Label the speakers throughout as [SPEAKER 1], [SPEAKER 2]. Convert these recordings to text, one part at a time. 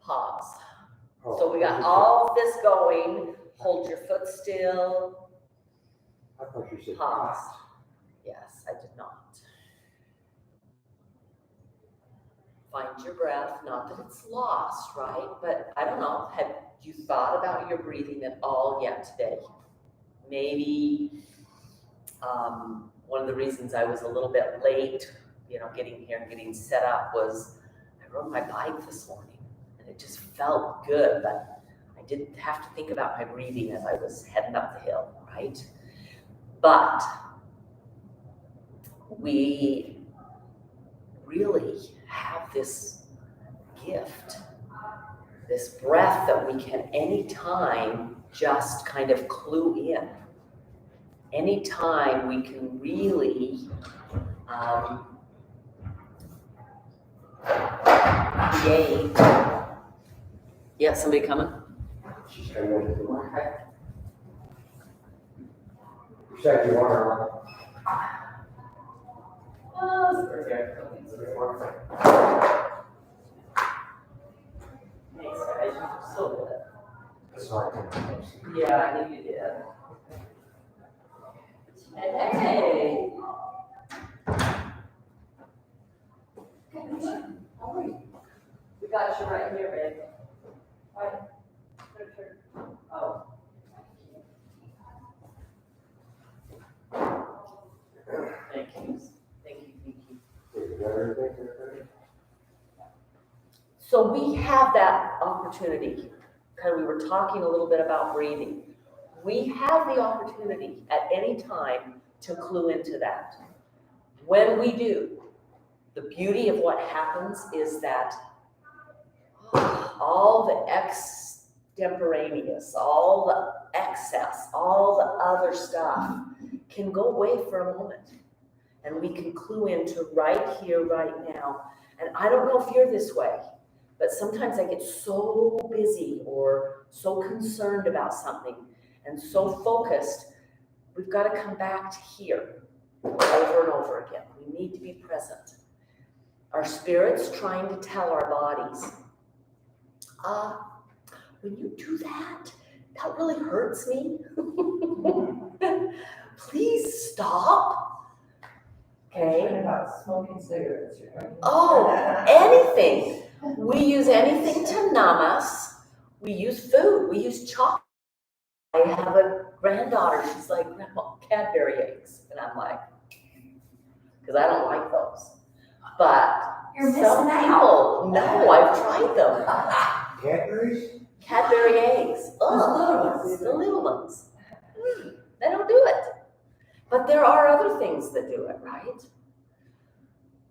[SPEAKER 1] Pause. So we got all this going. Hold your foot still.
[SPEAKER 2] I thought you said
[SPEAKER 1] Pause. Yes, I did not. Find your breath. Not that it's lost, right? But I don't know. Have you thought about your breathing at all yet today? Maybe one of the reasons I was a little bit late, getting here and getting set up was I rode my bike this morning and it just felt good, but I didn't have to think about my breathing as I was heading up the hill, right? But we really have this gift, this breath that we can anytime just kind of clue in. Anytime we can really create. Yeah, somebody coming?
[SPEAKER 2] She's coming into the market. You said you want her.
[SPEAKER 1] Thanks, guys. You're so good.
[SPEAKER 2] That's right.
[SPEAKER 1] Yeah, I knew you did. Hey. How are you? We got you right here, babe. Right. Oh. Thank you. Thank you. So we have that opportunity. Because we were talking a little bit about breathing. We have the opportunity at any time to clue into that. When we do, the beauty of what happens is that all the extemporaneous, all the excess, all the other stuff can go away for a moment. And we can clue into right here, right now. And I don't know if you're this way, but sometimes I get so busy or so concerned about something and so focused, we've got to come back to here over and over again. We need to be present. Our spirit's trying to tell our bodies, when you do that, that really hurts me. Please stop. Okay.
[SPEAKER 3] About smoking cigarettes.
[SPEAKER 1] Oh, anything. We use anything to numb us. We use food. We use chocolate. I have a granddaughter. She's like, Grandma, Cadbury eggs. And I'm like, because I don't like those. But
[SPEAKER 3] You're
[SPEAKER 1] some
[SPEAKER 3] missing
[SPEAKER 1] people, no, I've tried them.
[SPEAKER 2] Cadbury's?
[SPEAKER 1] Cadbury eggs. Oh, the little ones. They don't do it. But there are other things that do it, right?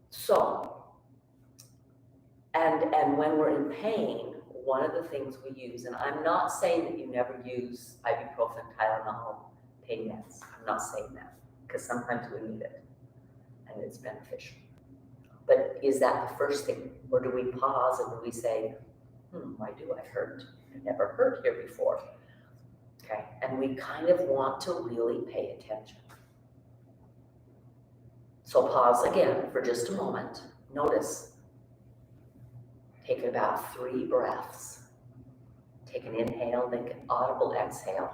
[SPEAKER 1] So, and when we're in pain, one of the things we use, and I'm not saying that you never use ibuprofen, Tylenol, pain meds. I'm not saying that, because sometimes we need it, and it's beneficial. But is that the first thing? Or do we pause and do we say, why do I hurt? I never hurt here before. Okay, and we kind of want to really pay attention. So pause again for just a moment. Notice, take about 3 breaths. Take an inhale, then an audible exhale.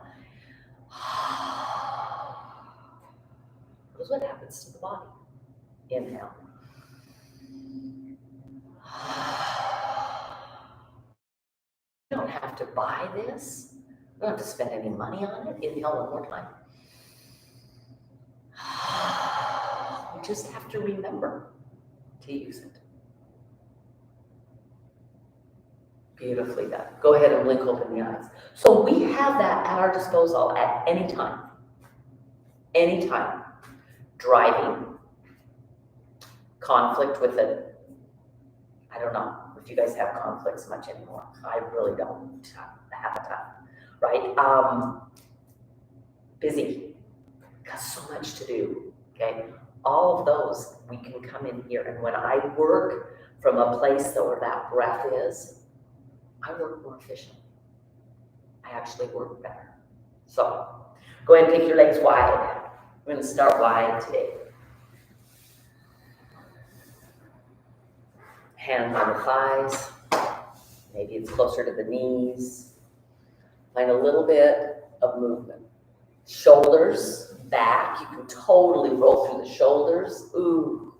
[SPEAKER 1] Notice what happens to the body. Inhale. You don't have to buy this. You don't have to spend any money on it. Inhale one more time. You just have to remember to use it. Beautifully done. Go ahead and blink open the eyes. So we have that at our disposal at any time. Anytime. Driving. Conflict with it. I don't know if you guys have conflicts much anymore. I really don't have a ton. Right? Busy. Got so much to do. Okay? All of those, we can come in here. And when I work from a place where that breath is, I work more efficiently. I actually work better. So, go ahead and take your legs wide. We're going to start wide today. Hands on the thighs. Maybe it's closer to the knees. Find a little bit of movement. Shoulders, back, you can totally roll through the shoulders. Ooh,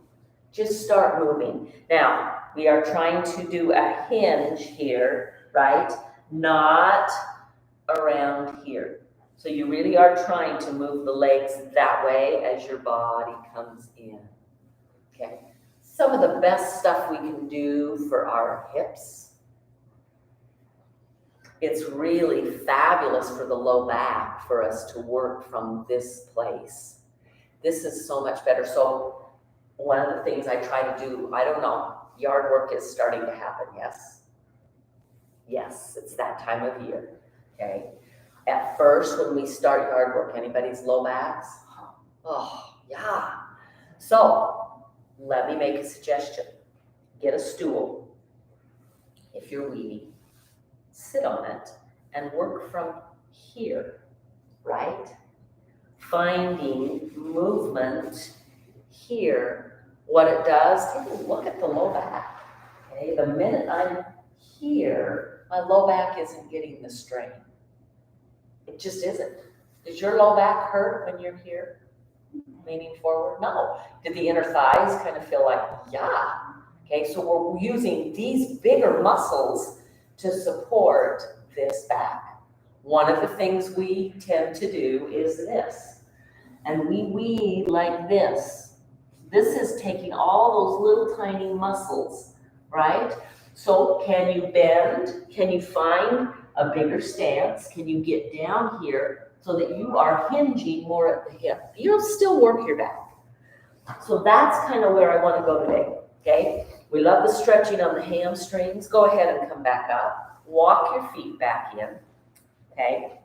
[SPEAKER 1] just start moving. Now, we are trying to do a hinge here, right? Not around here. So you really are trying to move the legs that way as your body comes in, okay? Some of the best stuff we can do for our hips. It's really fabulous for the low back for us to work from this place. This is so much better. So one of the things I try to do, I don't know, yard work is starting to happen, yes? Yes, it's that time of year, okay? At first, when we start yard work, anybody's low backs? Oh, yeah. So let me make a suggestion. Get a stool. If you're weedy, sit on it and work from here, right? Finding movement here. What it does, take a look at the low back. Okay, the minute I'm here, my low back isn't getting the strain. It just isn't. Does your low back hurt when you're here, leaning forward? No. Did the inner thighs kind of feel like, yeah. Okay, so we're using these bigger muscles to support this back. One of the things we tend to do is this. And we weave like this. This is taking all those little tiny muscles, right? So can you bend? Can you find a bigger stance? Can you get down here so that you are hinging more at the hip? You'll still work your back. So that's kind of where I want to go today, okay? We love the stretching on the hamstrings. Go ahead and come back up. Walk your feet back in, okay?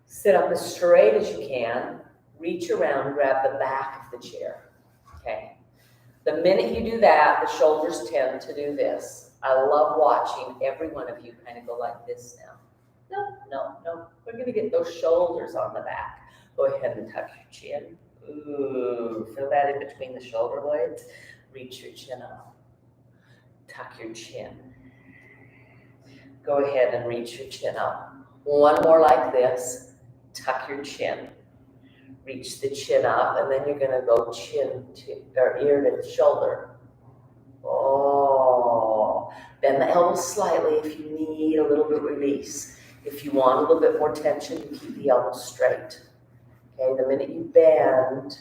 [SPEAKER 1] Sit up as straight as you can. Reach around, grab the back of the chair, okay? The minute you do that, the shoulders tend to do this. I love watching every one of you kind of go like this now. No. We're going to get those shoulders on the back. Go ahead and tuck your chin. Ooh, feel that in between the shoulder blades? Reach your chin up. Tuck your chin. Go ahead and reach your chin up. One more like this. Tuck your chin. Reach the chin up, and then you're going to go chin to, or ear to shoulder. Oh, bend the elbows slightly if you need a little bit of release. If you want a little bit more tension, you keep the elbows straight. Okay, the minute you bend,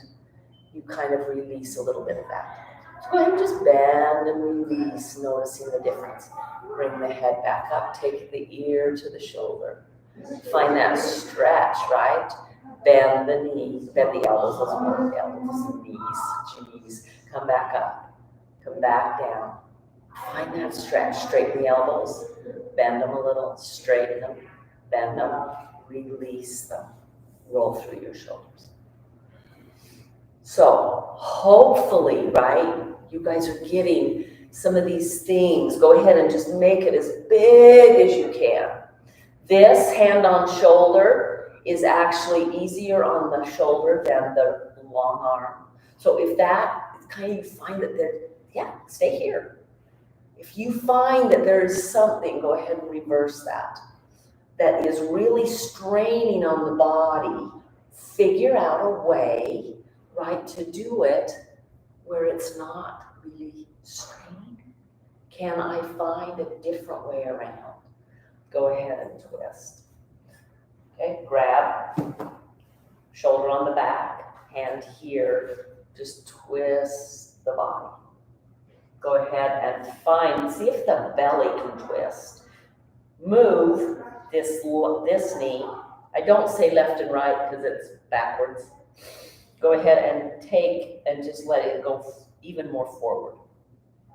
[SPEAKER 1] you kind of release a little bit of that. So go ahead and just bend and release, noticing the difference. Bring the head back up, take the ear to the shoulder. Find that stretch, right? Bend the knees, bend the elbows, those are the elbows, knees, come back up, come back down. Find that stretch, straighten the elbows, bend them a little, straighten them, bend them, release them, roll through your shoulders. So hopefully, right, you guys are getting some of these things. Go ahead and just make it as big as you can. This hand on shoulder is actually easier on the shoulder than the long arm. So if that kind of, you find that stay here. If you find that there is something, go ahead and reverse that. That is really straining on the body. Figure out a way, right, to do it where it's not really straining. Can I find a different way around? Go ahead and twist. Okay, grab, shoulder on the back, hand here, just twist the body. Go ahead and see if the belly can twist. Move this knee. I don't say left and right because it's backwards. Go ahead and take and just let it go even more forward.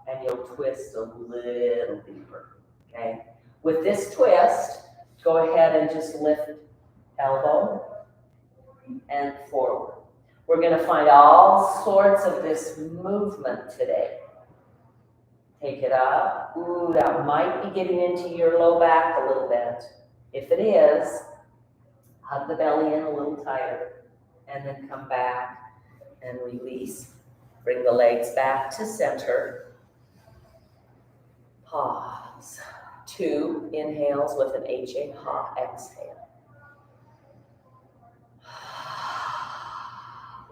[SPEAKER 1] And you'll twist a little deeper, okay? With this twist, go ahead and just lift elbow and forward. We're going to find all sorts of this movement today. Take it up. Ooh, that might be getting into your low back a little bit. If it is, hug the belly in a little tighter and then come back and release. Bring the legs back to center. Pause. 2 inhales with an HA, ha, exhale.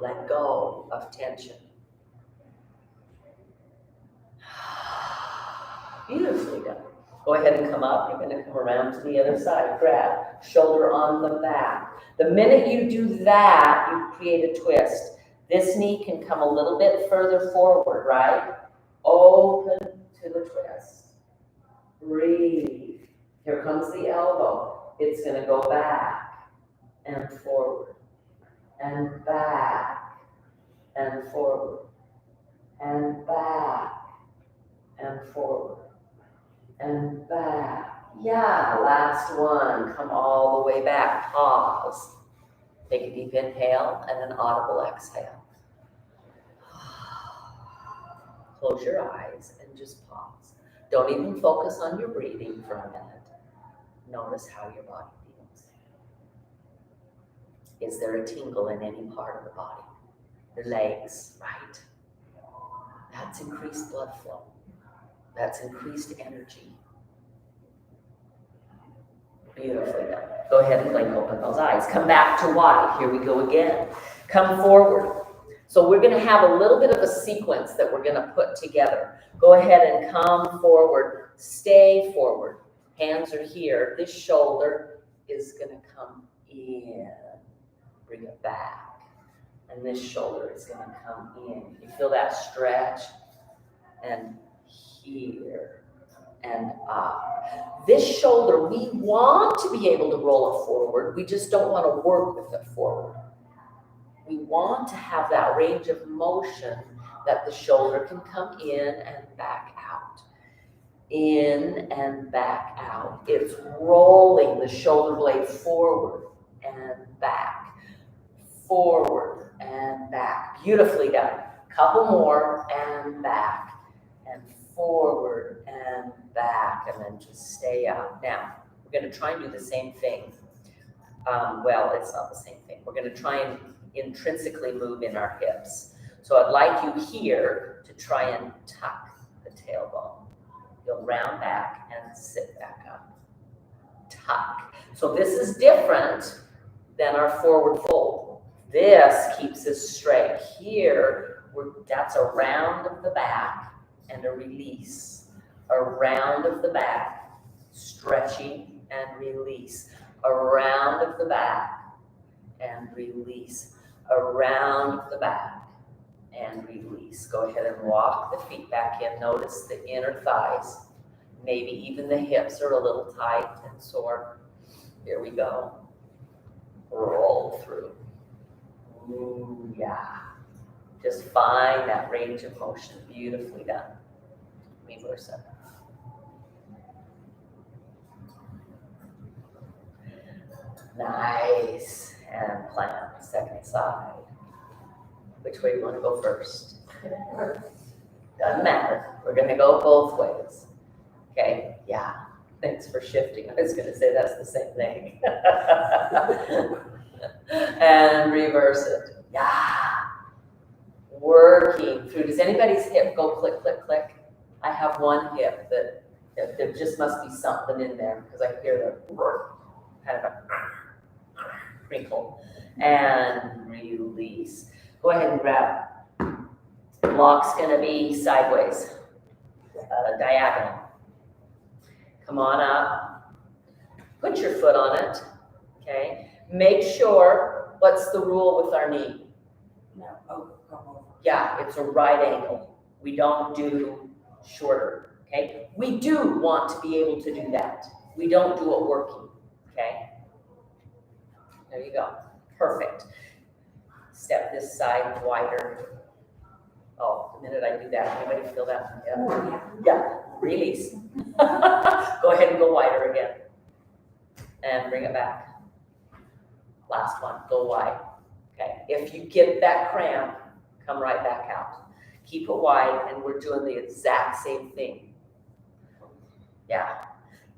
[SPEAKER 1] Let go of tension. Beautifully done. Go ahead and come up. You're going to come around to the other side. Grab, shoulder on the back. The minute you do that, you create a twist. This knee can come a little bit further forward, right? Open to the twist. Breathe. Here comes the elbow. It's going to go back and forward and back and forward and back and forward and back. Yeah, last one. Come all the way back. Pause. Take a deep inhale and an audible exhale. Close your eyes and just pause. Don't even focus on your breathing for a minute. Notice how your body feels. Is there a tingle in any part of the body? Your legs, right? That's increased blood flow. That's increased energy. Beautifully done. Go ahead and blink open those eyes. Come back to wide. Here we go again. Come forward. So we're going to have a little bit of a sequence that we're going to put together. Go ahead and come forward. Stay forward. Hands are here. This shoulder is going to come in. Bring it back. And this shoulder is going to come in. You feel that stretch? And here and up. This shoulder, we want to be able to roll it forward. We just don't want to work with it forward. We want to have that range of motion that the shoulder can come in and back out. In and back out. It's rolling the shoulder blade forward and back. Forward and back. Beautifully done. Couple more and back. And forward and back. And then just stay up. Now, we're going to try and do the same thing. Well, it's not the same thing. We're going to try and intrinsically move in our hips. So I'd like you here to try and tuck the tailbone. You'll round back and sit back up. Tuck. So this is different than our forward fold. This keeps us straight. Here, that's a round of the back and a release. A round of the back, stretching and release. A round of the back and release. A round of the back and release. Go ahead and walk the feet back in. Notice the inner thighs. Maybe even the hips are a little tight and sore. Here we go. Roll through. Ooh, yeah. Just find that range of motion. Beautifully done. Reverse it. Nice. And plant. Second side. Which way do you want to go first? Doesn't matter. We're going to go both ways. Okay? Yeah. Thanks for shifting. I was going to say that's the same thing. And reverse it. Yeah. Working through. Does anybody's hip go click, click, click? I have one hip that there just must be something in there because I hear the kind of a crinkle. And release. Go ahead and grab. Block's going to be sideways, diagonal. Come on up. Put your foot on it. Okay. Make sure, what's the rule with our knee?
[SPEAKER 3] No. Oh, go over.
[SPEAKER 1] Yeah, it's a right angle. We don't do shorter. Okay. We do want to be able to do that. We don't do it working. Okay. There you go. Perfect. Step this side wider. Oh, the minute I do that, anybody feel that? Yeah.
[SPEAKER 3] Oh, yeah.
[SPEAKER 1] Yeah. Release. Go ahead and go wider again. And bring it back. Last one. Go wide. Okay. If you get that cramp, come right back out. Keep it wide, and we're doing the exact same thing. Yeah.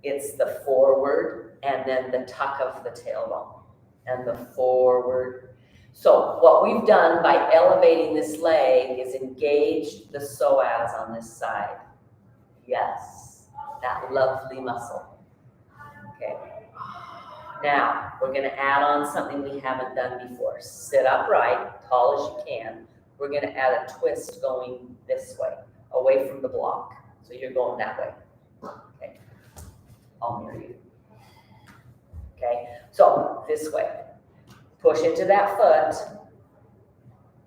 [SPEAKER 1] It's the forward, and then the tuck of the tailbone. And the forward. So what we've done by elevating this leg is engaged the psoas on this side. Yes. that lovely muscle. Okay. Now, we're gonna add on something we haven't done before. Sit upright, tall as you can. We're gonna add a twist going this way, away from the block. So you're going that way. Okay. I'll mirror you. Okay, so this way. Push into that foot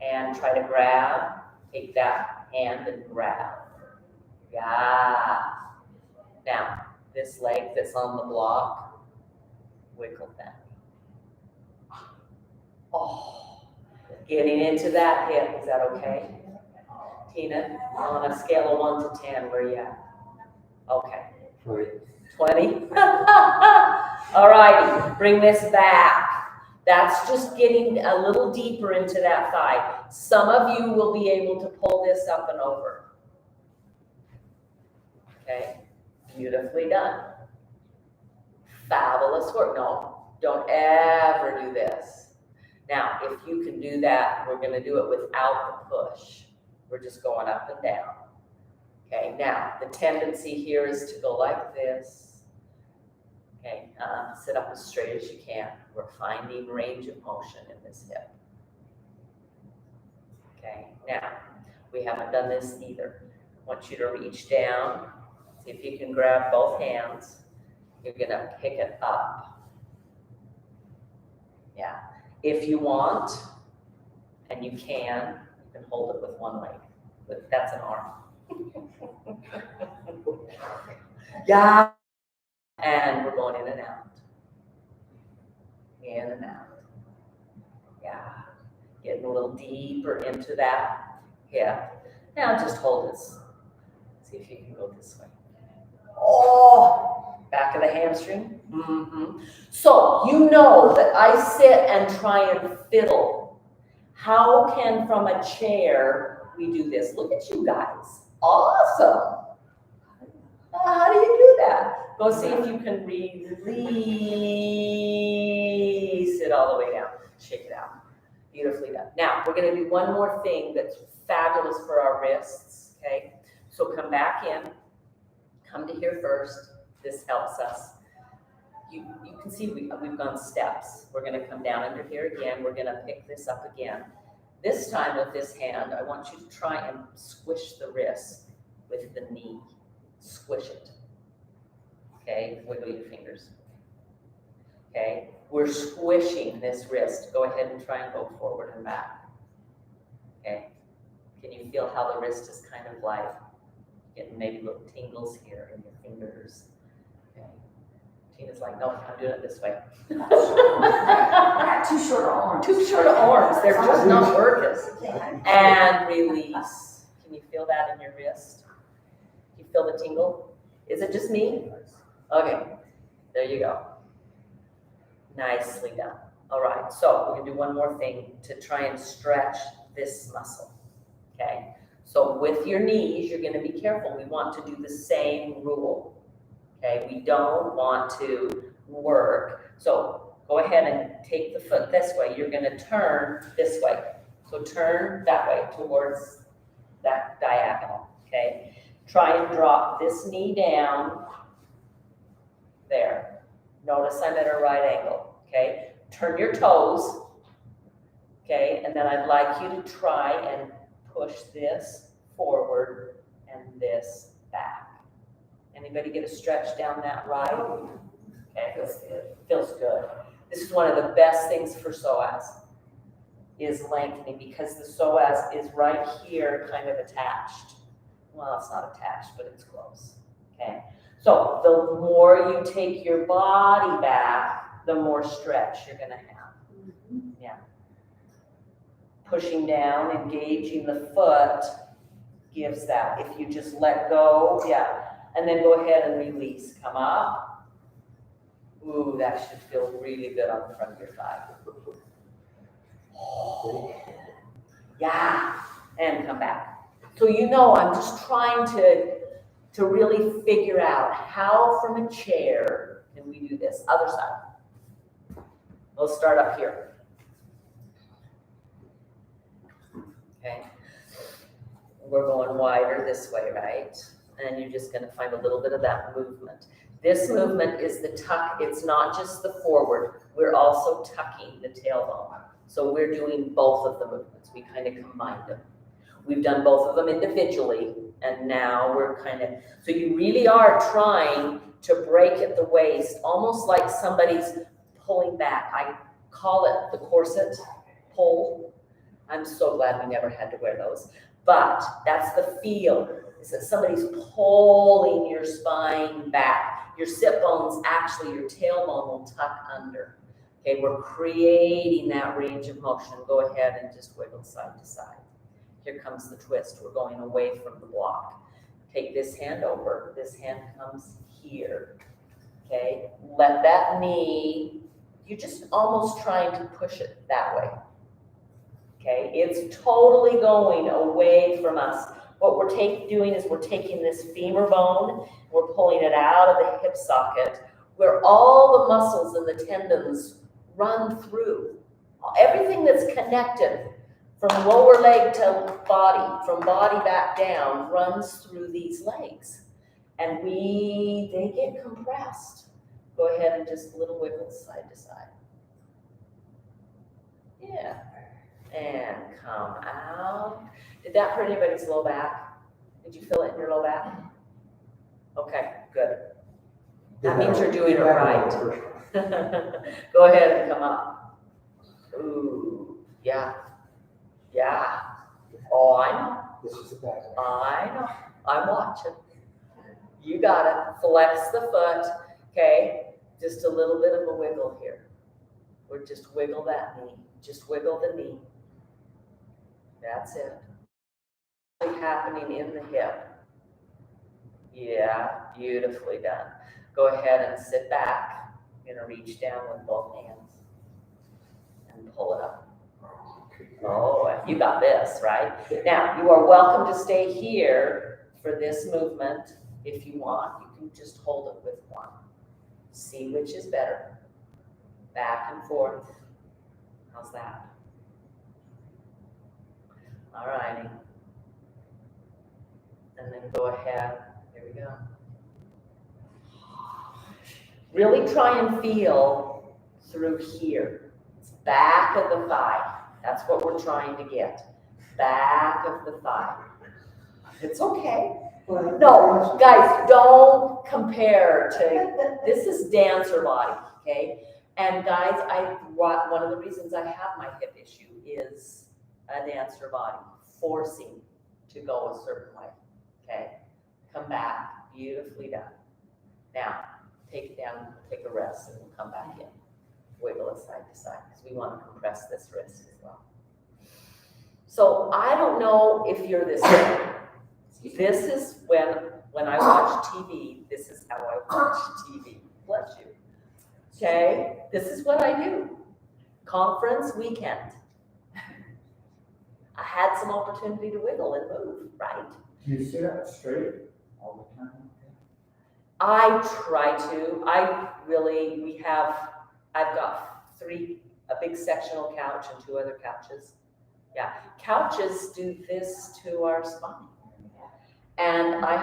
[SPEAKER 1] and try to grab, take that hand and grab. Yeah. Now, this leg that's on the block, wiggle that. Oh, getting into that hip, is that okay? Tina, on a scale of 1 to 10, where are you at? Okay. 20? All righty, bring this back. That's just getting a little deeper into that thigh. Some of you will be able to pull this up and over. Okay, beautifully done. Fabulous work. No, don't ever do this. Now, if you can do that, we're going to do it without the push. We're just going up and down. Okay, now the tendency here is to go like this. Okay, sit up as straight as you can. We're finding range of motion in this hip. Okay, now we haven't done this either. I want you to reach down. See if you can grab both hands. You're gonna pick it up. Yeah, if you want, and you can hold it with one leg. But that's an arm. Yeah. And we're going in and out. In and out. Yeah. Getting a little deeper into that hip. Now just hold this. See if you can go this way. Oh, back of the hamstring. Mm-hmm. So you know that I sit and try and fiddle. How can from a chair we do this? Look at you guys. Awesome. How do you do that? Go see if you can release it all the way down. Shake it out. Beautifully done. Now, we're going to do one more thing that's fabulous for our wrists, okay? So come back in. Come to here first. This helps us. You can see we've gone steps. We're going to come down under here again. We're going to pick this up again. This time with this hand, I want you to try and squish the wrist with the knee. Squish it. Okay, wiggle your fingers. Okay, we're squishing this wrist. Go ahead and try and go forward and back. Okay, can you feel how the wrist is kind of like getting maybe little tingles here in your fingers? Okay, Tina's like, no, I'm doing it this way.
[SPEAKER 3] I got too short of arms.
[SPEAKER 1] Too short of arms, they're just not working. And release. Can you feel that in your wrist? You feel the tingle? Is it just me? Okay, there you go. Nicely done. All right, so we're gonna do one more thing to try and stretch this muscle, okay? So with your knees, you're gonna be careful. We want to do the same rule, okay? We don't want to work. So go ahead and take the foot this way. You're gonna turn this way. So turn that way towards that diagonal, okay? Try and drop this knee down. There. Notice I'm at a right angle, okay? Turn your toes, okay? And then I'd like you to try and push this forward and this back. Anybody get a stretch down that right? Okay, feels good. Feels good. This is one of the best things for psoas, is lengthening, because the psoas is right here kind of attached. Well, it's not attached, but it's close, okay? So the more you take your body back, the more stretch you're gonna have. Yeah. Pushing down, engaging the foot gives that. If you just let go, yeah. And then go ahead and release. Come up. Ooh, that should feel really good on the front of your thigh. Oh. Yeah. And come back. So you know, I'm just trying to really figure out how from a chair can we do this. Other side. We'll start up here. Okay. We're going wider this way, right? And you're just gonna find a little bit of that movement. This movement is the tuck, it's not just the forward, we're also tucking the tailbone. So we're doing both of the movements, we kind of combined them. We've done both of them individually, and now we're kind of, so you really are trying to break at the waist, almost like somebody's pulling back. I call it the corset pull. I'm so glad we never had to wear those. But that's the feel, is that somebody's pulling your spine back. Your sit bones, actually your tailbone will tuck under. Okay, we're creating that range of motion. Go ahead and just wiggle side to side. Here comes the twist. We're going away from the block. Take this hand over. This hand comes here. Okay, let that knee, you're just almost trying to push it that way. Okay, it's totally going away from us. What we're doing is we're taking this femur bone, we're pulling it out of the hip socket, where all the muscles and the tendons run through. Everything that's connected from lower leg to body, from body back down, runs through these legs. And they get compressed. Go ahead and just little wiggles side to side. Yeah. And come out. Did that hurt anybody's low back? Did you feel it in your low back? Okay, good. That means you're doing it right. Go ahead and come up. Ooh, yeah. Yeah. Oh, I know.
[SPEAKER 2] This is the back.
[SPEAKER 1] I know. I'm watching. You got it. Flex the foot. Okay. Just a little bit of a wiggle here. Or just wiggle that knee. Just wiggle the knee. That's it. Happening in the hip. Yeah, beautifully done. Go ahead and sit back. You're gonna reach down with both hands and pull it up. Oh, you got this, right? Now, you are welcome to stay here for this movement if you want. You can just hold it with one. See which is better. Back and forth. How's that? All righty. And then go ahead. Here we go. Really try and feel through here. It's back of the thigh. That's what we're trying to get. Back of the thigh. It's okay. No, guys, don't compare to, this is dancer body, okay? And guys, one of the reasons I have my hip issue is a dancer body, forcing to go a certain way, okay? Come back, beautifully done. Now, take it down, take a rest, and we'll come back in. Wiggle it side to side, because we want to compress this wrist as well. So I don't know if you're this way. This is when I watch TV, this is how I watch TV. Bless you. Okay, this is what I do. Conference weekend. I had some opportunity to wiggle and move, right?
[SPEAKER 4] Do you sit up straight all the time?
[SPEAKER 1] I try to. I've got a big sectional couch and 2 other couches. Yeah, couches do this to our spine. And I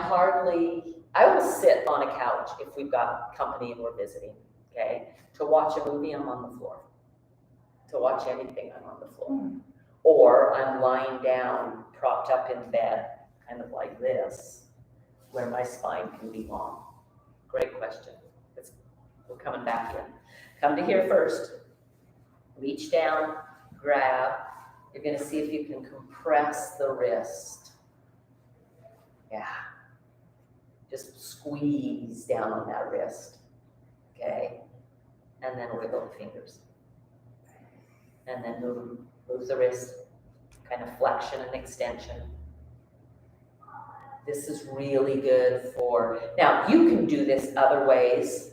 [SPEAKER 1] will sit on a couch if we've got company and we're visiting, okay? To watch a movie, I'm on the floor. To watch anything, I'm on the floor. Or I'm lying down, propped up in bed, kind of like this, where my spine can be long. Great question. We're coming back in. Come to here first. Reach down, grab. You're gonna see if you can compress the wrist. Yeah. Just squeeze down on that wrist. Okay. And then wiggle the fingers. And then move the wrist. Kind of flexion and extension. This is really good for, now you can do this other ways.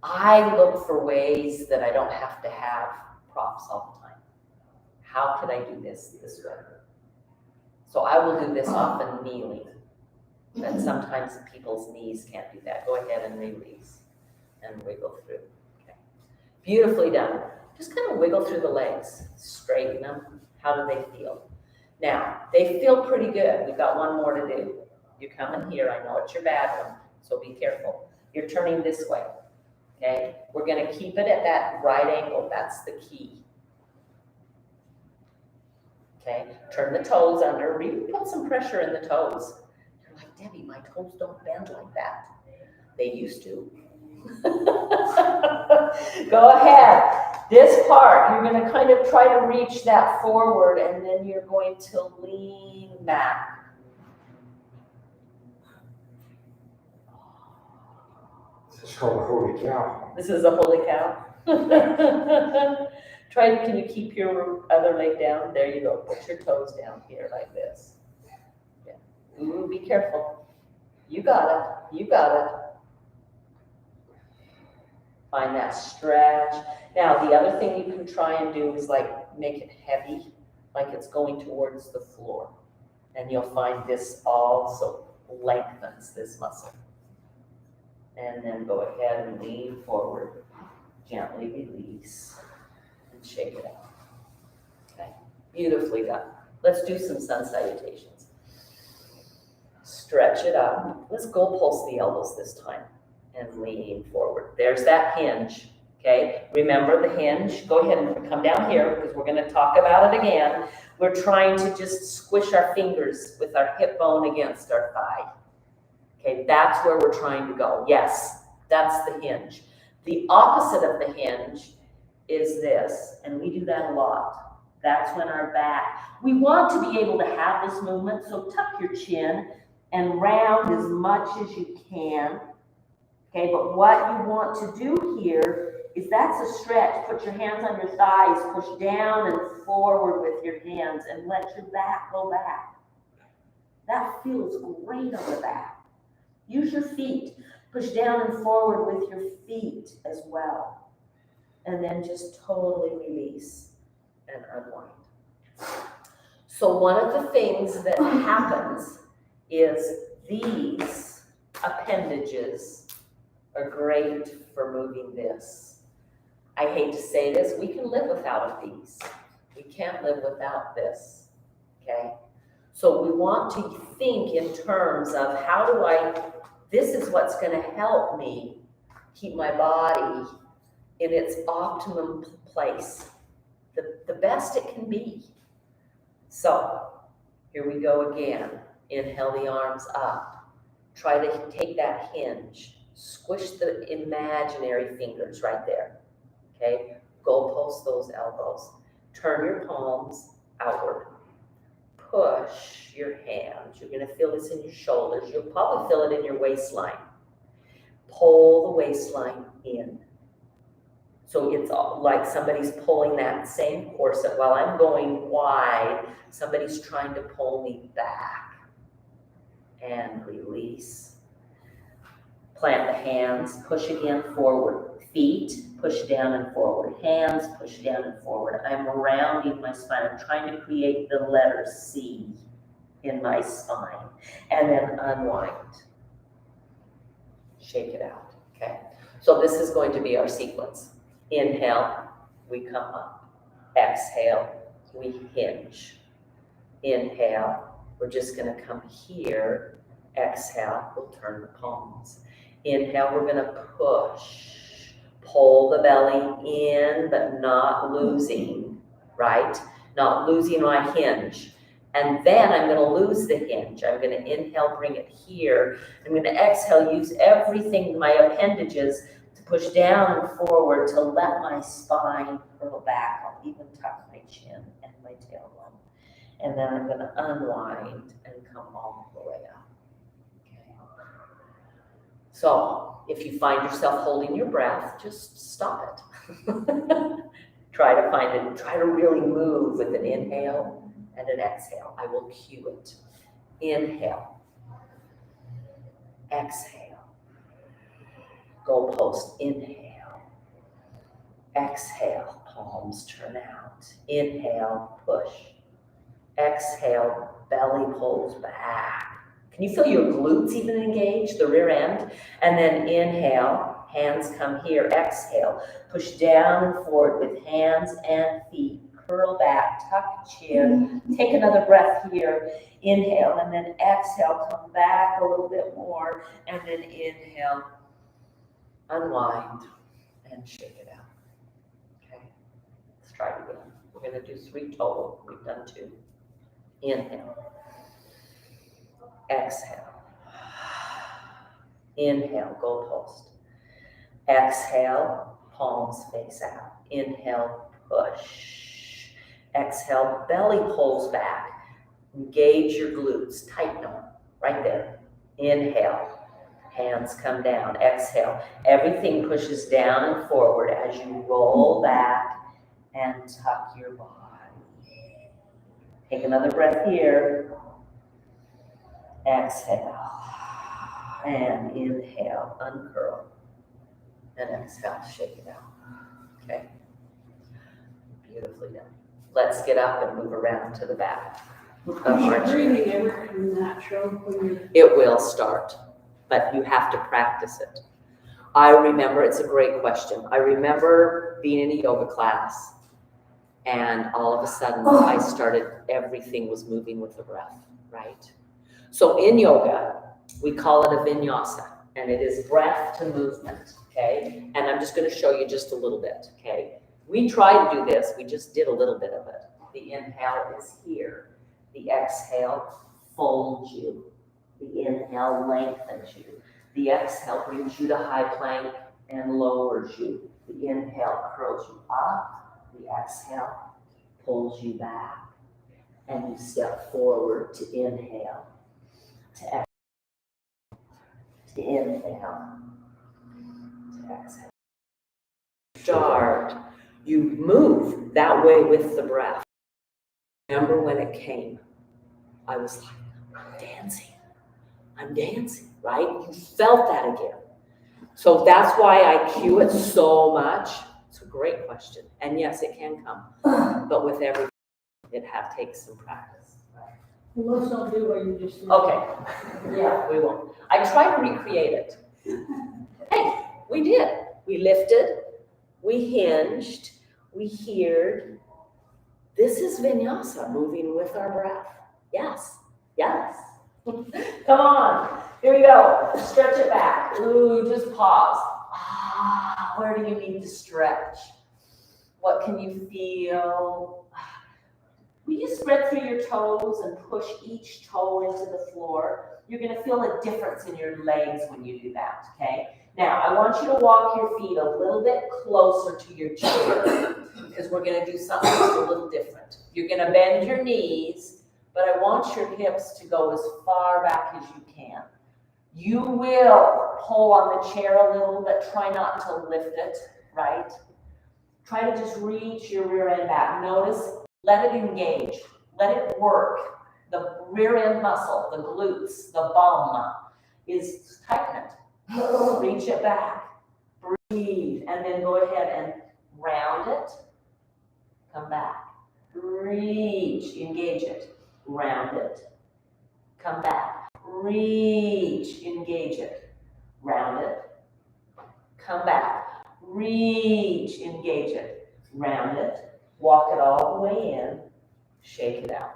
[SPEAKER 1] I look for ways that I don't have to have props all the time. How can I do this way? So I will do this often kneeling. But sometimes people's knees can't do that. Go ahead and release and wiggle through. Okay. Beautifully done. Just kind of wiggle through the legs. Straighten them. How do they feel? Now, they feel pretty good. We've got one more to do. You're coming here. I know it's your bad one, so be careful. You're turning this way, okay? We're gonna keep it at that right angle. That's the key. Okay, turn the toes under. Really put some pressure in the toes. You're like, Debbie, my toes don't bend like that. They used to. Go ahead. This part, you're going to kind of try to reach that forward, and then you're going to lean back.
[SPEAKER 2] It's called a holy cow.
[SPEAKER 1] This is a holy cow. Can you keep your other leg down? There you go. Put your toes down here like this. Yeah. Ooh, be careful. You got it. You got it. Find that stretch. Now, the other thing you can try and do is like make it heavy, like it's going towards the floor. And you'll find this also lengthens this muscle. And then go ahead and lean forward. Gently release and shake it out. Okay, beautifully done. Let's do some sun salutations. Stretch it up. Let's go pulse the elbows this time and lean forward. There's that hinge. Okay, remember the hinge. Go ahead and come down here because we're going to talk about it again. We're trying to just squish our fingers with our hip bone against our thigh. Okay, that's where we're trying to go. Yes, that's the hinge. The opposite of the hinge is this, and we do that a lot. That's when our back, we want to be able to have this movement, so tuck your chin and round as much as you can. Okay, but what you want to do here is that's a stretch. Put your hands on your thighs, push down and forward with your hands, and let your back go back. That feels great on the back. Use your feet. Push down and forward with your feet as well. And then just totally release and unwind. So one of the things that happens is these appendages are great for moving this. I hate to say this, we can live without these. We can't live without this, okay? So we want to think in terms of this is what's going to help me keep my body in its optimum place, the best it can be. So here we go again. Inhale the arms up. Try to take that hinge. Squish the imaginary fingers right there. Okay? Goalpost those elbows. Turn your palms outward. Push your hands. You're going to feel this in your shoulders. You'll probably feel it in your waistline. Pull the waistline in. So it's like somebody's pulling that same corset. While I'm going wide, somebody's trying to pull me back. And release. Plant the hands. Push again forward. Feet, push down and forward. Hands, push down and forward. I'm rounding my spine. I'm trying to create the letter C in my spine. And then unwind. Shake it out, okay? So this is going to be our sequence. Inhale, we come up. Exhale, we hinge. Inhale, we're just going to come here. Exhale, we'll turn the palms. Inhale, we're going to push. Pull the belly in, but not losing, right? Not losing my hinge. And then I'm going to lose the hinge. I'm going to inhale, bring it here. I'm going to exhale, use everything, my appendages, to push down and forward to let my spine curl back. I'll even tuck my chin and my tailbone. And then I'm going to unwind and come all the way up. Okay. So if you find yourself holding your breath, just stop it. Try to find it. Try to really move with an inhale and an exhale. I will cue it. Inhale. Exhale. Goalpost. Inhale. Exhale. Palms turn out. Inhale. Push. Exhale. Belly pulls back. Can you feel your glutes even engage, the rear end? And then inhale, hands come here. Exhale, push down and forward with hands and feet curl back, tuck chin, take another breath here, inhale, and then exhale, come back a little bit more, and then inhale, unwind, and shake it out. Okay, let's try it again. We're gonna do 3 total, we've done 2. Inhale, exhale, inhale, goalpost, exhale, palms face out, inhale, push, exhale, belly pulls back, engage your glutes, tighten them, right there, inhale, hands come down, exhale, everything pushes down and forward as you roll back and tuck your body. Take another breath here, exhale, and inhale, uncurl, and exhale, shake it out, okay? Beautifully done. Let's get up and move around to the back.
[SPEAKER 3] Is your breathing ever come natural when you're?
[SPEAKER 1] It will start, but you have to practice it. I remember, it's a great question. I remember being in a yoga class and all of a sudden I started, everything was moving with the breath, right? So in yoga, we call it a vinyasa, and it is breath to movement, okay? And I'm just gonna show you just a little bit, okay? We try to do this, we just did a little bit of it. The inhale is here. The exhale folds you. The inhale lengthens you. The exhale brings you to high plank and lowers you. The inhale curls you up. The exhale pulls you back. And you step forward to inhale, to exhale, to inhale, to exhale. Start. You move that way with the breath. Remember when it came, I was like, I'm dancing, right? You felt that again. So that's why I cue it so much. It's a great question. And yes, it can come. But with everything, it takes some practice. Right?
[SPEAKER 3] Well, let's not do what you just did.
[SPEAKER 1] Okay. Yeah, we won't. I try to recreate it. Hey, we did. We lifted, we hinged, we heared. This is vinyasa, moving with our breath. Yes, yes. Come on, here we go. Stretch it back. Ooh, just pause. Where do you need to stretch? What can you feel? Will you spread through your toes and push each toe into the floor? You're gonna feel a difference in your legs when you do that, okay? Now, I want you to walk your feet a little bit closer to your chair because we're gonna do something just a little different. You're gonna bend your knees, but I want your hips to go as far back as you can. You will pull on the chair a little, but try not to lift it, right? Try to just reach your rear end back. Notice, let it engage, let it work. The rear end muscle, the glutes, the bum is tighten it. Reach it back, breathe, and then go ahead and round it, come back, reach, engage it, round it, come back, reach, engage it, round it, come back, reach, engage it, round it, walk it all the way in, shake it out.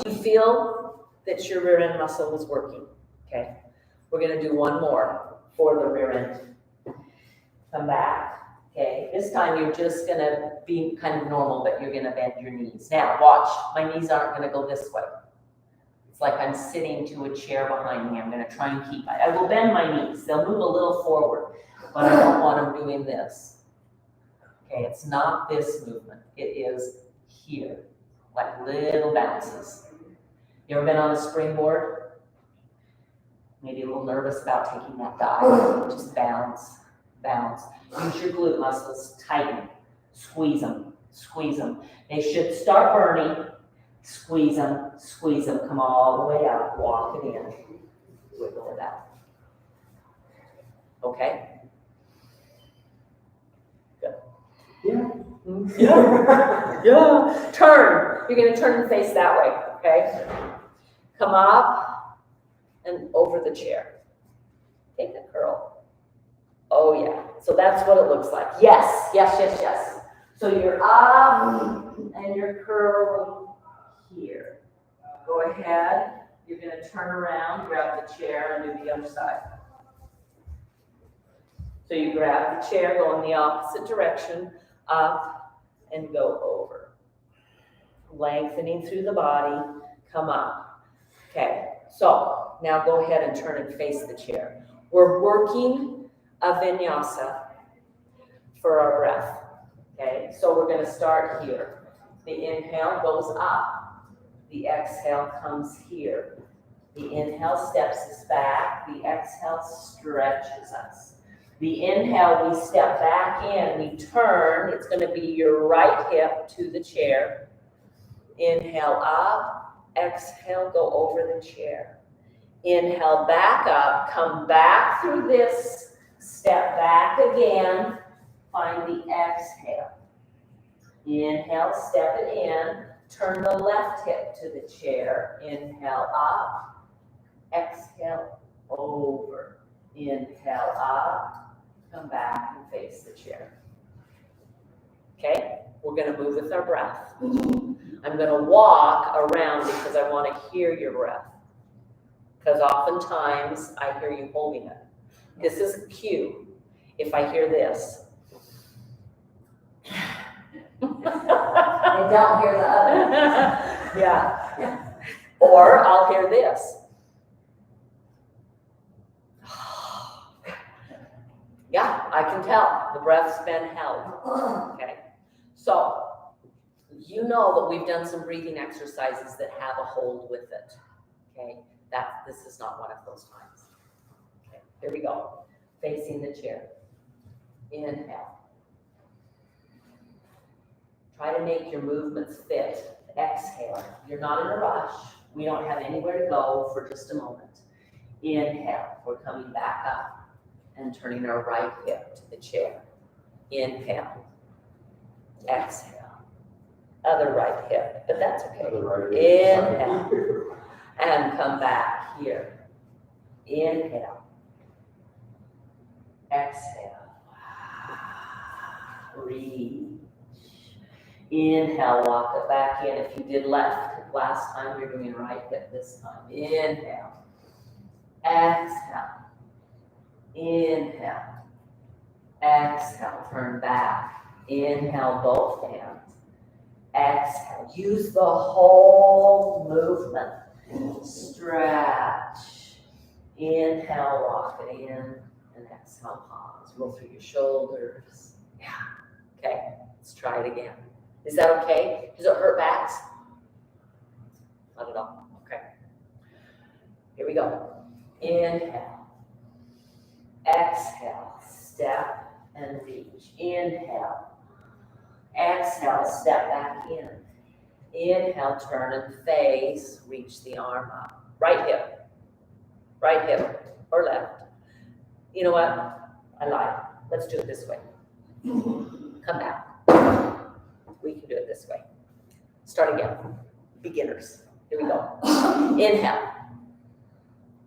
[SPEAKER 1] Do you feel that your rear end muscle is working? Okay, we're gonna do one more for the rear end. Come back, okay? This time you're just gonna be kind of normal, but you're gonna bend your knees. Now watch, my knees aren't gonna go this way. It's like I'm sitting to a chair behind me. I'm gonna try and keep, I will bend my knees. They'll move a little forward, but I don't want them doing this. Okay, it's not this movement. It is here, like little bounces. You ever been on a springboard? Maybe a little nervous about taking that dive. Just bounce, bounce. Use your glute muscles, tighten, squeeze them, squeeze them. They should start burning. Squeeze them, come all the way up, walk it in, wiggle it out. Okay? Good.
[SPEAKER 4] Yeah.
[SPEAKER 1] Yeah. Yeah. Turn. You're gonna turn and face that way, okay? Come up and over the chair. Take the curl. Oh yeah. So that's what it looks like. Yes, yes, yes, yes. So you're up and you're curling here. Go ahead. You're going to turn around, grab the chair, and do the other side. So you grab the chair, go in the opposite direction, up and go over. Lengthening through the body, come up. Okay, so now go ahead and turn and face the chair. We're working a vinyasa for our breath. Okay, so we're going to start here. The inhale goes up. The exhale comes here. The inhale steps us back. The exhale stretches us. The inhale, we step back in. We turn. It's going to be your right hip to the chair. Inhale up. Exhale, go over the chair. Inhale back up. Come back through this. Step back again. Find the exhale. Inhale, step it in. Turn the left hip to the chair. Inhale up. Exhale over. Inhale up. Come back and face the chair. Okay? We're going to move with our breath. I'm going to walk around because I want to hear your breath. Because oftentimes I hear you holding it. This is a cue. If I hear this.
[SPEAKER 5] I don't hear the other.
[SPEAKER 1] Yeah. Or I'll hear this. Yeah, I can tell. The breath's been held. Okay. So, you know that we've done some breathing exercises that have a hold with it. Okay. This is not one of those times. Okay. Here we go. Facing the chair. Inhale. Try to make your movements fit. Exhale. You're not in a rush. We don't have anywhere to go for just a moment. Inhale. We're coming back up and turning our right hip to the chair. Inhale. Exhale. Other right hip, but that's okay. Inhale. And come back here. Inhale. Exhale. Breathe. Inhale, walk it back in. If you did left last time, you're doing right hip this time. Inhale. Exhale. Inhale. Exhale. Turn back. Inhale, both hands. Exhale. Use the whole movement. Stretch. Inhale, walk it in. And exhale, pause. Roll through your shoulders. Yeah. Okay. Let's try it again. Is that okay? Does it hurt backs? Not at all. Okay. Here we go. Inhale. Exhale. Step and reach. Inhale. Exhale. Step back in. Inhale. Turn and face. Reach the arm up. Right hip. Right hip. Or left. You know what? I lied. Let's do it this way. Come back. We can do it this way. Start again. Beginners. Here we go. Inhale.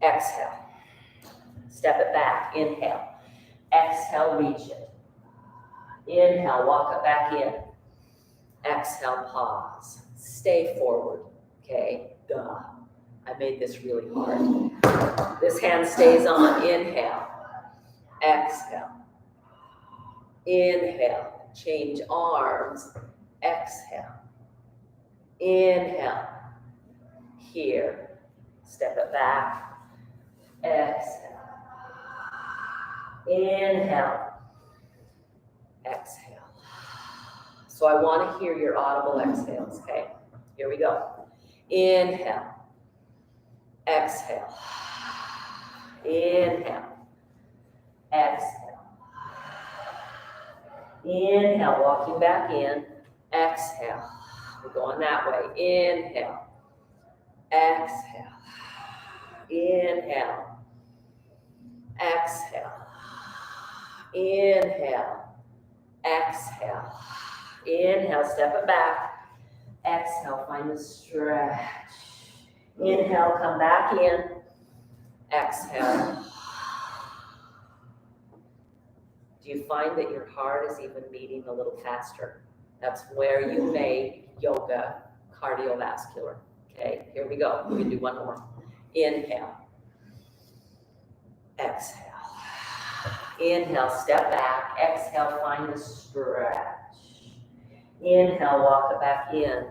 [SPEAKER 1] Exhale. Step it back. Inhale. Exhale, reach it. Inhale, walk it back in. Exhale, pause. Stay forward. Okay? Duh. I made this really hard. This hand stays on. Inhale. Exhale. Inhale. Change arms. Exhale. Inhale. Here. Step it back. Exhale. Inhale. Exhale. So I want to hear your audible exhales, okay? Here we go. Inhale. Exhale. Inhale. Exhale. Inhale, walking back in. Exhale. We're going that way. Inhale. Exhale. Inhale. Exhale. Inhale. Exhale. Inhale, step it back. Exhale, find the stretch. Inhale, come back in. Exhale. Do you find that your heart is even beating a little faster? That's where you make yoga cardiovascular. Okay, here we go. We can do one more. Inhale. Exhale. Inhale, step back. Exhale, find the stretch. Inhale, walk it back in.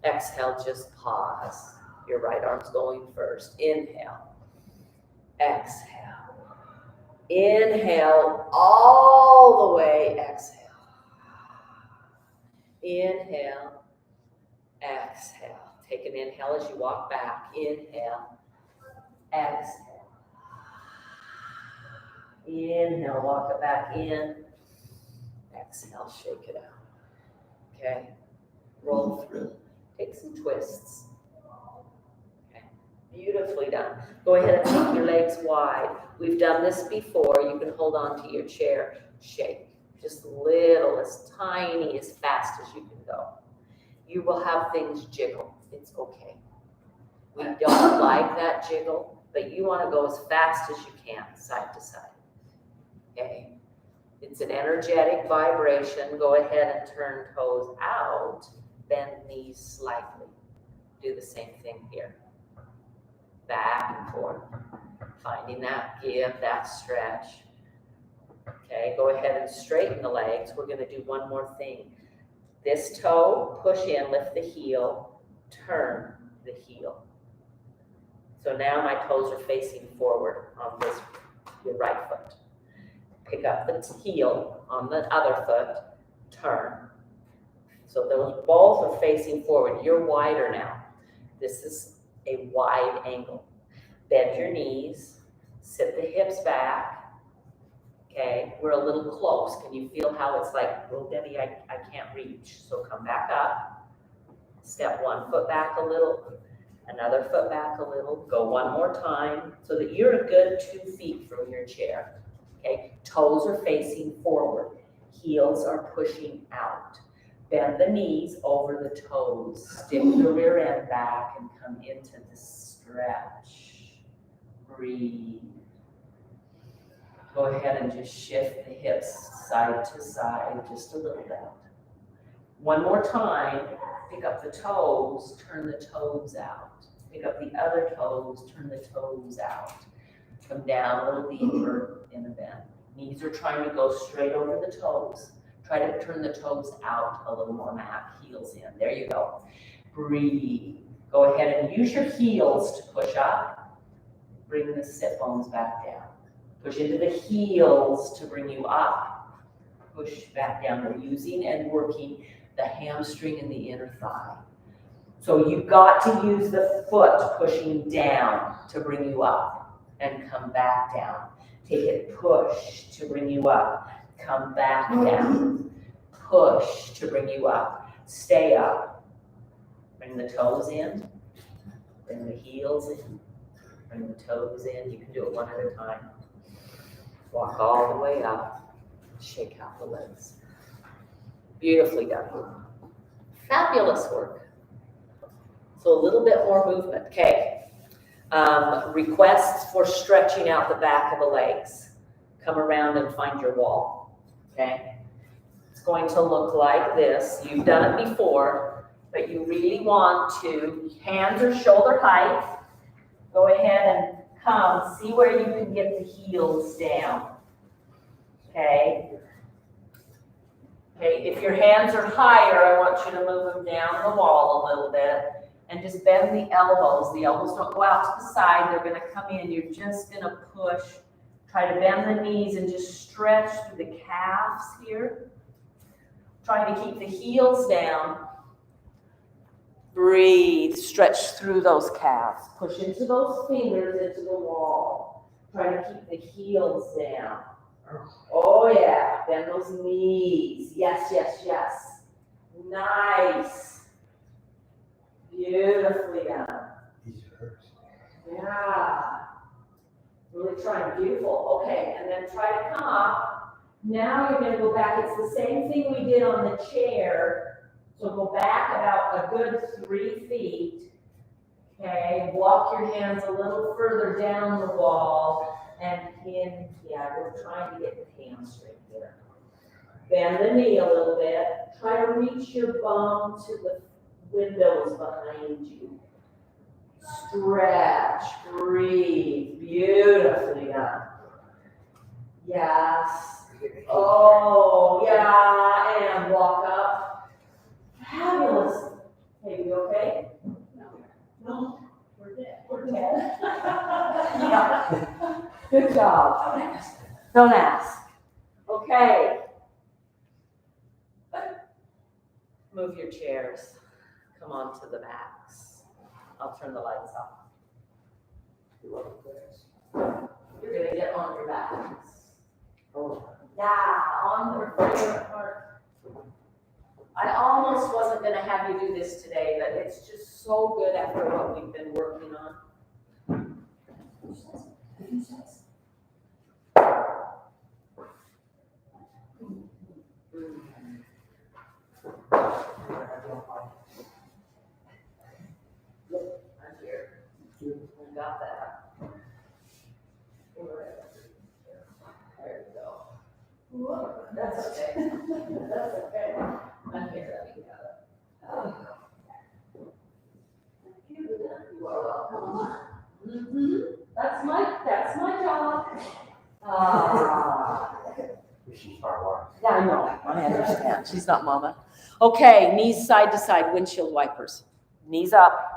[SPEAKER 1] Exhale, just pause. Your right arm's going first. Inhale. Exhale. Inhale all the way. Exhale. Inhale. Exhale. Take an inhale as you walk back. Inhale. Exhale. Inhale, walk it back in. Exhale, shake it out. Okay, roll through. Take some twists. Okay, beautifully done. Go ahead and take your legs wide. We've done this before. You can hold on to your chair. Shake. Just little, as tiny, as fast as you can go. You will have things jiggle. It's okay. We don't like that jiggle, but you want to go as fast as you can, side to side. Okay, it's an energetic vibration. Go ahead and turn toes out, bend knees slightly. Do the same thing here. Back and forth, finding that give, that stretch. Okay, go ahead and straighten the legs. We're going to do one more thing. This toe, push in, lift the heel, turn the heel. So now my toes are facing forward on this, your right foot. Pick up the heel on the other foot, turn. So those both are facing forward. You're wider now. This is a wide angle. Bend your knees, sit the hips back. Okay, we're a little close. Can you feel how it's like, well, Debbie, I can't reach. So come back up. Step one foot back a little, another foot back a little. Go one more time so that you're a good 2 feet from your chair. Okay, toes are facing forward, heels are pushing out. Bend the knees over the toes, stick the rear end back and come into the stretch. Breathe. Go ahead and just shift the hips side to side just a little bit. One more time, pick up the toes, turn the toes out. Pick up the other toes, turn the toes out. Come down a little deeper in the bend. Knees are trying to go straight over the toes. Try to turn the toes out a little more, Matt. Heels in. There you go. Breathe. Go ahead and use your heels to push up. Bring the sit bones back down. Push into the heels to bring you up. Push back down. We're using and working the hamstring and the inner thigh. So you've got to use the foot pushing down to bring you up. And come back down. Take it, push to bring you up. Come back down. Push to bring you up. Stay up. Bring the toes in. Bring the heels in. Bring the toes in. You can do it one at a time. Walk all the way up. Shake out the legs. Beautifully done. Fabulous work. So a little bit more movement. Okay. Requests for stretching out the back of the legs. Come around and find your wall, okay? It's going to look like this. You've done it before, but you really want to, hands are shoulder height. Go ahead and come, see where you can get the heels down, okay? Okay, if your hands are higher, I want you to move them down the wall a little bit. And just bend the elbows. The elbows don't go out to the side. They're going to come in. You're just going to push. Try to bend the knees and just stretch through the calves here. Trying to keep the heels down. Breathe. Stretch through those calves. Push into those fingers into the wall. Try to keep the heels down. Oh, yeah. Bend those knees. Yes, yes, yes. Nice. Beautifully done. Yeah. Really trying. Beautiful. Okay, and then try to come up. Now you're going to go back. It's the same thing we did on the chair. So go back about a good 3 feet. Okay, walk your hands a little further down the wall and in. Yeah, we're trying to get the hamstring here. Bend the knee a little bit. Try to reach your bum to the windows behind you. Stretch, breathe, beautifully done. Yes. Oh, yeah, and walk up. Fabulous. Hey, you okay? No. We're dead. We're dead. Yeah. Good job. Don't ask. Okay. Move your chairs. Come on to the backs. I'll turn the lights off. You're gonna get on your backs. Yeah, on your favorite part. I almost wasn't gonna have you do this today, but it's just so good after what we've been working on. I'm here. I got that. There you go. Whoa, that's okay. That's okay. I'm here. You got it. You are welcome. That's my job.
[SPEAKER 2] She's my wife.
[SPEAKER 1] Yeah, I know. I understand. She's not mama. Okay, knees side to side, windshield wipers. Knees up.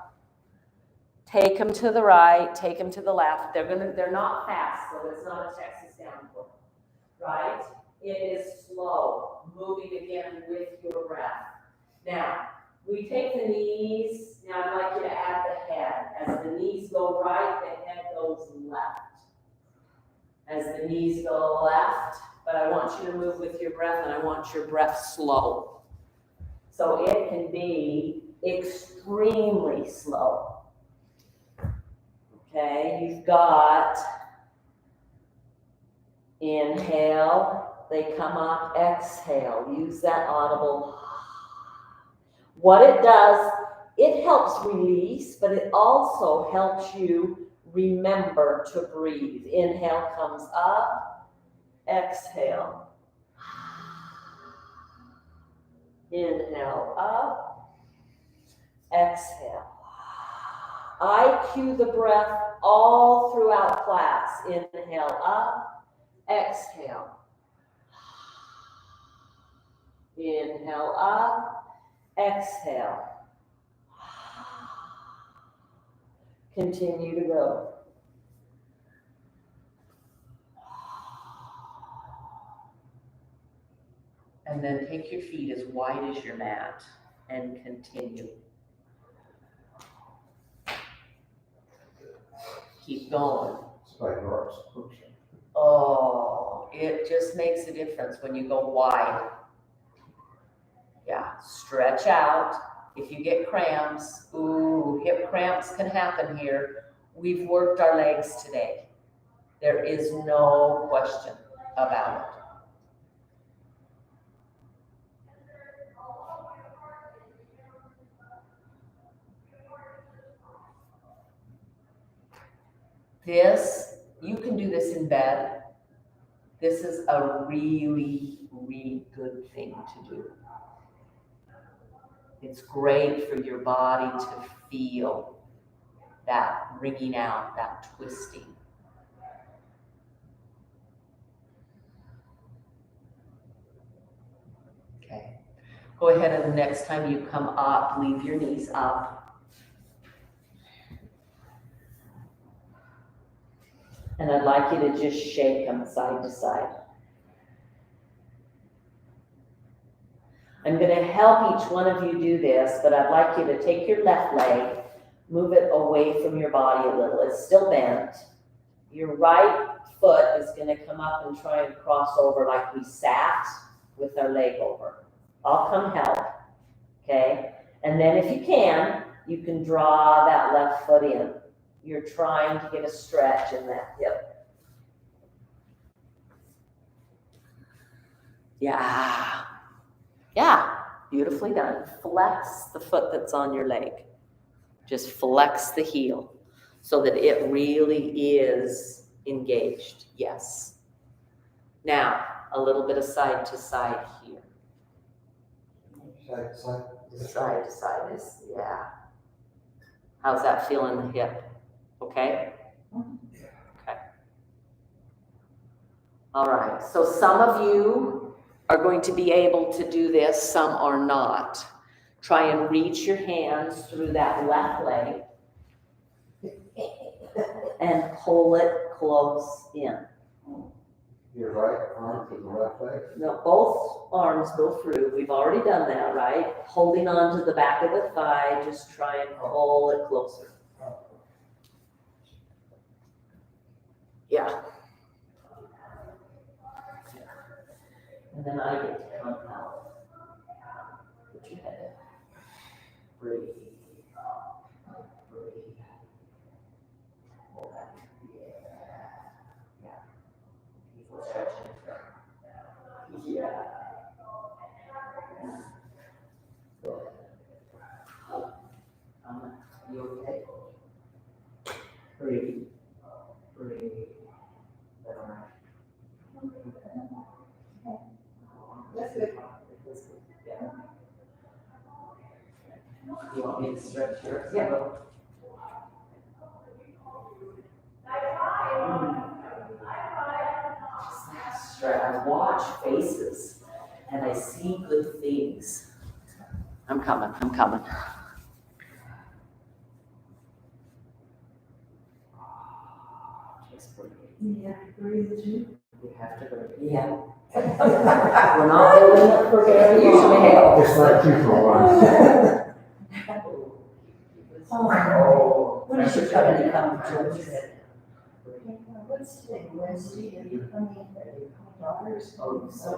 [SPEAKER 1] Take them to the right, take them to the left. They're not fast, so it's not a Texas downpour. Right? It is slow, moving again with your breath. Now, we take the knees. Now I'd like you to add the head. As the knees go right, the head goes left. As the knees go left, but I want you to move with your breath, and I want your breath slow. So it can be extremely slow. Okay, you've got inhale, they come up, exhale. Use that audible. What it does, it helps release, but it also helps you remember to breathe. Inhale comes up, exhale. Inhale up, exhale. I cue the breath all throughout class. Inhale up, exhale. Inhale up, exhale. Continue to go. And then take your feet as wide as your mat and continue. Keep going.
[SPEAKER 2] It's like yours.
[SPEAKER 1] Oh, it just makes a difference when you go wide. Yeah, stretch out. If you get cramps, ooh, hip cramps can happen here. We've worked our legs today. There is no question about it. This, you can do this in bed. This is a really, really good thing to do. It's great for your body to feel that wringing out, that twisting. Okay. Go ahead, and the next time you come up, leave your knees up. And I'd like you to just shake them side to side. I'm going to help each one of you do this, but I'd like you to take your left leg, move it away from your body a little. It's still bent. Your right foot is going to come up and try and cross over like we sat with our leg over. I'll come help, okay? And then if you can draw that left foot in. You're trying to get a stretch in that hip. Yeah. Yeah, beautifully done. Flex the foot that's on your leg. Just flex the heel so that it really is engaged. Yes. Now, a little bit of side to side here.
[SPEAKER 2] Side, side.
[SPEAKER 1] Side to side is, yeah. How's that feel in the hip? Okay? Okay. All right, so some of you are going to be able to do this, some are not. Try and reach your hands through that left leg and pull it close in.
[SPEAKER 2] Your right arm to the left leg.
[SPEAKER 1] Now, both arms go through. We've already done that, right? Holding on to the back of the thigh, just try and pull it closer. Yeah. And then I get to come out. Put your head in. Breathe. Breathe. Hold that. Yeah. Keep stretching. Yeah. Good. You okay? Breathe. Breathe. All right. That's good. Yeah. You want me to stretch yours? Yeah. I watch faces and I see good things. I'm coming, I'm coming. Just breathe.
[SPEAKER 3] Yeah, breathe too.
[SPEAKER 1] You have to breathe. Yeah. We're not holding it for very long.
[SPEAKER 2] Just like you for a while.
[SPEAKER 1] Oh, when is your company coming to visit?
[SPEAKER 3] What's today, Wednesday? Are you coming? Daughters?
[SPEAKER 1] Oh, so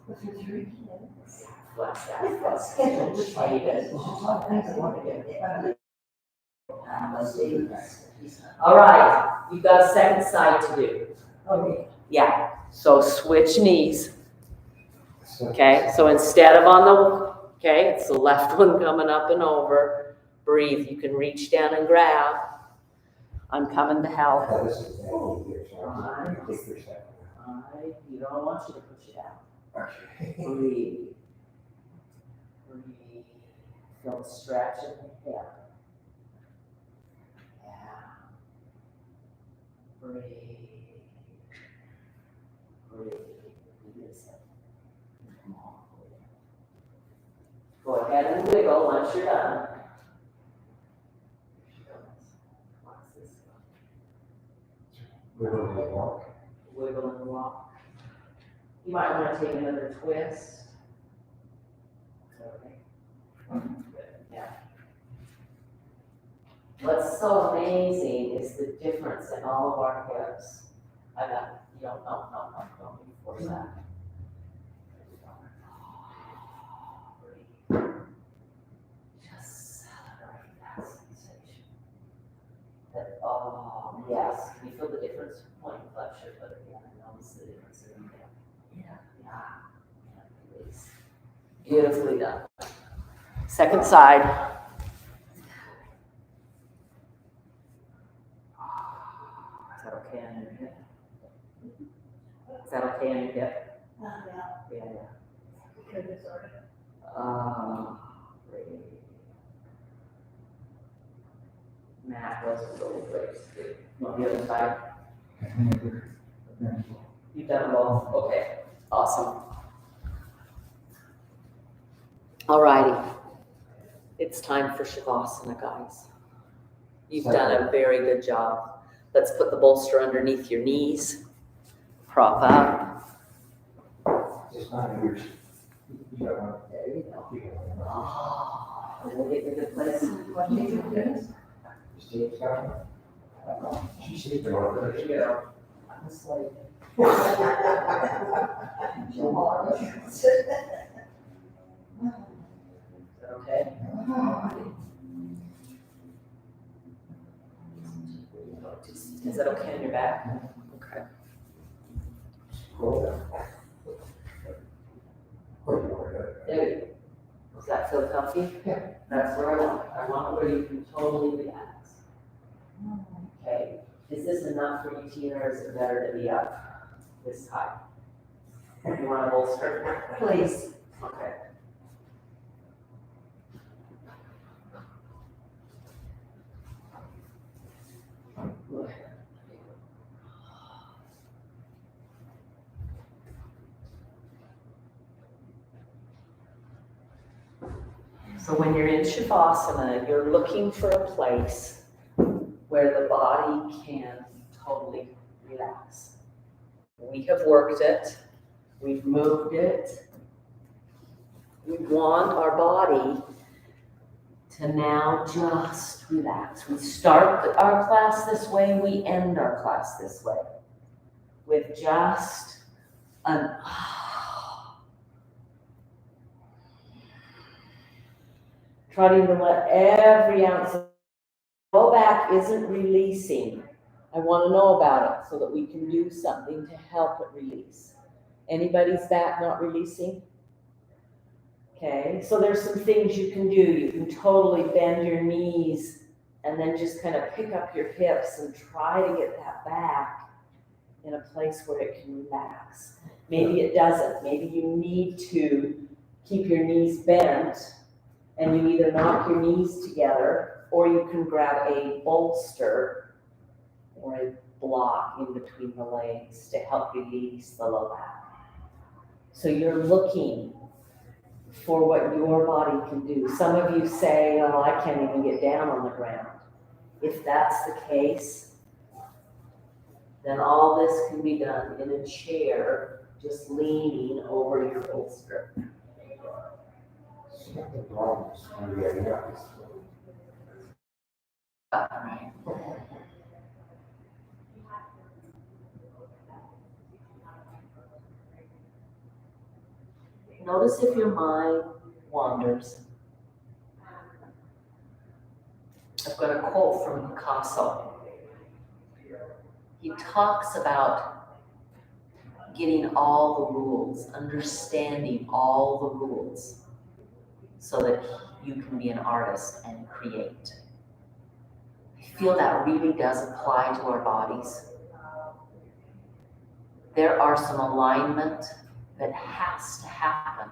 [SPEAKER 3] With your 3 kids?
[SPEAKER 1] bless that. That's shaded. All right, you've got a second side to do.
[SPEAKER 3] Okay.
[SPEAKER 1] Yeah, so switch knees. Okay, so instead of on the, okay, it's the left one coming up and over. Breathe, you can reach down and grab. I'm coming to help.
[SPEAKER 2] Oh, this is Andy here, so I can take your second.
[SPEAKER 1] You don't want you to push it out.
[SPEAKER 2] Okay.
[SPEAKER 1] Breathe. Breathe. Feel the stretch in the hip. Yeah. Breathe. Breathe. Release it. Come on. Go ahead and wiggle once you're done.
[SPEAKER 2] Wiggle and walk.
[SPEAKER 1] Wiggle and walk. You might want to take another twist. Okay. Good. Yeah. What's so amazing is the difference in all of our hips. I got, you don't force that. Breathe. Just celebrate that sensation. That, oh, yes. Can you feel the difference? Point flexion, but again, notice the difference in the hip. Yeah. Release. Beautifully done. Second side. Is that okay on your hip? Is that okay on your hip?
[SPEAKER 3] Yeah.
[SPEAKER 1] Yeah.
[SPEAKER 3] Good, it's already.
[SPEAKER 1] Great. Matt was a little place. On the other side. You've done them both? Okay. Awesome. All righty. It's time for Shavasana, guys. You've done a very good job. Let's put the bolster underneath your knees. Prop up.
[SPEAKER 2] Just not yours. You got one.
[SPEAKER 1] There you go.
[SPEAKER 2] You got one.
[SPEAKER 1] Oh, we'll get to the place.
[SPEAKER 2] Steve's got one. She's sleeping over there.
[SPEAKER 1] Yeah. I'm asleep. Okay. Is that okay on your back? Okay.
[SPEAKER 2] Roll down.
[SPEAKER 1] There you go. Does that feel comfy?
[SPEAKER 2] Yeah.
[SPEAKER 1] That's where I want it. I want it where you can totally relax. Okay. Is this enough for you, Tina, or is it better to be up this high? You want a bolster?
[SPEAKER 5] Please.
[SPEAKER 1] Okay. So when you're in Shavasana, you're looking for a place where the body can totally relax. We have worked it, we've moved it. We want our body to now just relax. We start our class this way, we end our class this way. With just an trying to let every ounce of low back isn't releasing. I want to know about it so that we can do something to help it release. Anybody's back not releasing? Okay, so there's some things you can do. You can totally bend your knees and then just kind of pick up your hips and try to get that back in a place where it can relax. Maybe it doesn't. Maybe you need to keep your knees bent and you either knock your knees together or you can grab a bolster or a block in between the legs to help release the low back. So you're looking for what your body can do. Some of you say, oh, I can't even get down on the ground. If that's the case, then all this can be done in a chair, just leaning over your bolster. All right. Notice if your mind wanders. I've got a quote from Picasso. He talks about getting all the rules, understanding all the rules, so that you can be an artist and create. I feel that really does apply to our bodies. There are some alignment that has to happen.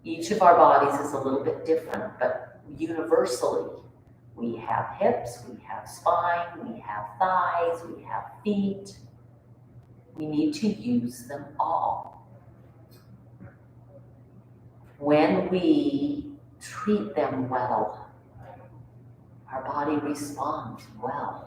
[SPEAKER 1] Each of our bodies is a little bit different, but universally, we have hips, we have spine, we have thighs, we have feet. We need to use them all. When we treat them well, our body responds well.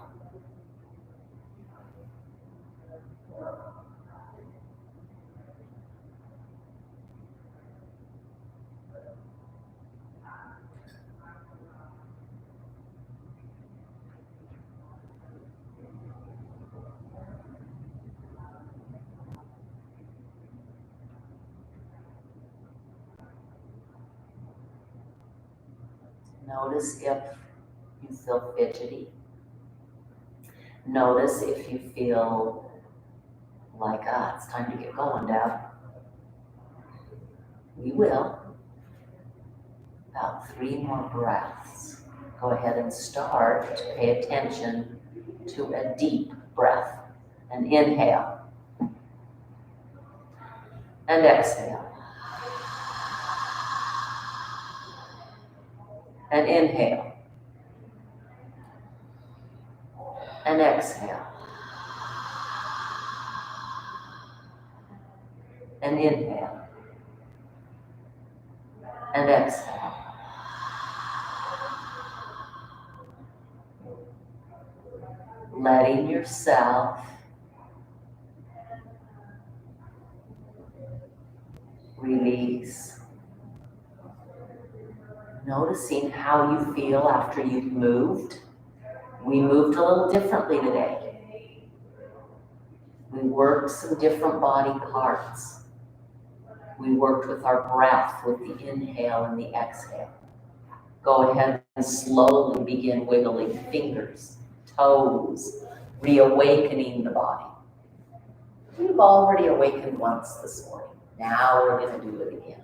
[SPEAKER 1] Notice if you feel fidgety. Notice if you feel like, it's time to get going, Dad. We will. About 3 more breaths. Go ahead and start to pay attention to a deep breath. An inhale. And exhale. And inhale. And exhale. And inhale. And exhale. Letting yourself release. Noticing how you feel after you've moved. We moved a little differently today. We worked some different body parts. We worked with our breath, with the inhale and the exhale. Go ahead and slowly begin wiggling fingers, toes, reawakening the body. We've already awakened once this morning. Now we're going to do it again.